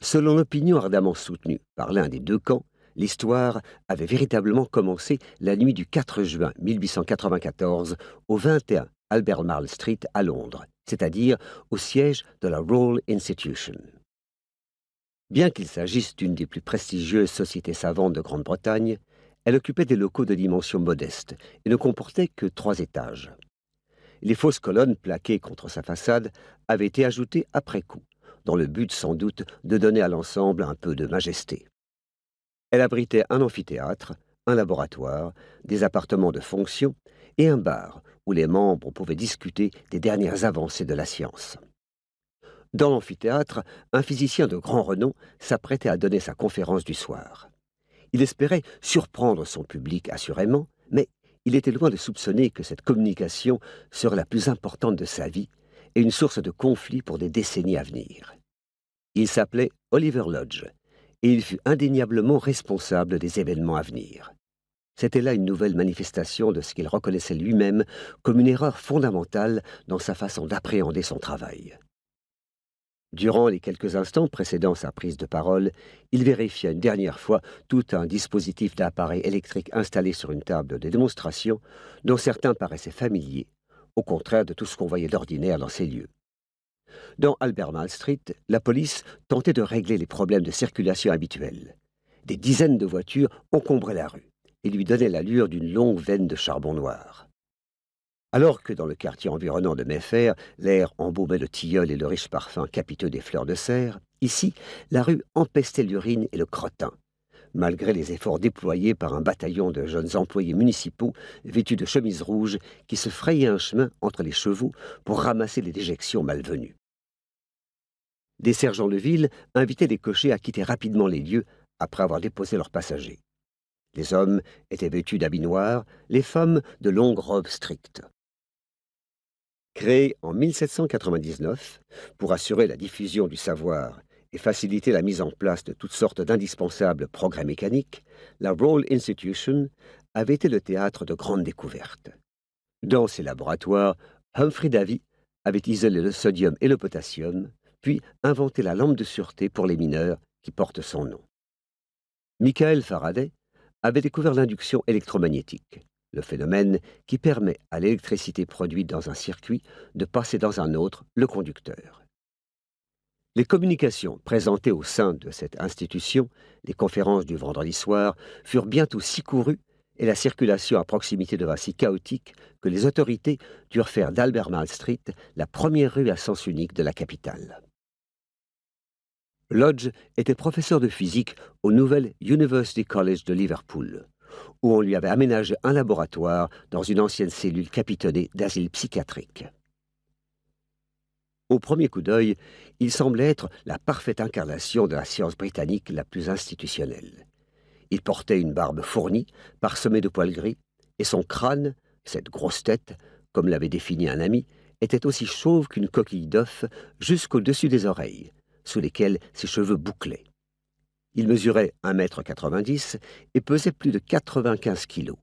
Selon l'opinion ardemment soutenue par l'un des deux camps, l'histoire avait véritablement commencé la nuit du 4 juin 1894 au 21 Albemarle Street à Londres, c'est-à-dire au siège de la Royal Institution. Bien qu'il s'agisse d'une des plus prestigieuses sociétés savantes de Grande-Bretagne, elle occupait des locaux de dimension modeste et ne comportait que 3 étages. Les fausses colonnes plaquées contre sa façade avaient été ajoutées après coup, dans le but sans doute de donner à l'ensemble un peu de majesté. Elle abritait un amphithéâtre, un laboratoire, des appartements de fonction et un bar où les membres pouvaient discuter des dernières avancées de la science. Dans l'amphithéâtre, un physicien de grand renom s'apprêtait à donner sa conférence du soir. Il espérait surprendre son public assurément, mais il était loin de soupçonner que cette communication serait la plus importante de sa vie et une source de conflits pour des décennies à venir. Il s'appelait Oliver Lodge, et il fut indéniablement responsable des événements à venir. C'était là une nouvelle manifestation de ce qu'il reconnaissait lui-même comme une erreur fondamentale dans sa façon d'appréhender son travail. Durant les quelques instants précédant sa prise de parole, il vérifia une dernière fois tout un dispositif d'appareil électrique installé sur une table de démonstration dont certains paraissaient familiers, au contraire de tout ce qu'on voyait d'ordinaire dans ces lieux. Dans Albemarle Street, la police tentait de régler les problèmes de circulation habituels. Des dizaines de voitures encombraient la rue et lui donnaient l'allure d'une longue veine de charbon noir. Alors que dans le quartier environnant de Mayfair, l'air embaumait le tilleul et le riche parfum capiteux des fleurs de serre, ici, la rue empestait l'urine et le crottin, malgré les efforts déployés par un bataillon de jeunes employés municipaux vêtus de chemises rouges qui se frayaient un chemin entre les chevaux pour ramasser les déjections malvenues. Des sergents de ville invitaient les cochers à quitter rapidement les lieux après avoir déposé leurs passagers. Les hommes étaient vêtus d'habits noirs, les femmes de longues robes strictes. Créée en 1799 pour assurer la diffusion du savoir et faciliter la mise en place de toutes sortes d'indispensables progrès mécaniques, la Royal Institution avait été le théâtre de grandes découvertes. Dans ses laboratoires, Humphrey Davy avait isolé le sodium et le potassium, puis inventé la lampe de sûreté pour les mineurs qui porte son nom. Michael Faraday avait découvert l'induction électromagnétique, le phénomène qui permet à l'électricité produite dans un circuit de passer dans un autre, le conducteur. Les communications présentées au sein de cette institution, les conférences du vendredi soir, furent bientôt si courues et la circulation à proximité devint si chaotique que les autorités durent faire d'Albemarle Street la première rue à sens unique de la capitale. Lodge était professeur de physique au Nouvel University College de Liverpool, où on lui avait aménagé un laboratoire dans une ancienne cellule capitonnée d'asile psychiatrique. Au premier coup d'œil, il semblait être la parfaite incarnation de la science britannique la plus institutionnelle. Il portait une barbe fournie, parsemée de poils gris, et son crâne, cette grosse tête, comme l'avait défini un ami, était aussi chauve qu'une coquille d'œuf jusqu'au-dessus des oreilles, sous lesquelles ses cheveux bouclaient. Il mesurait 1,90 m et pesait plus de 95 kilos.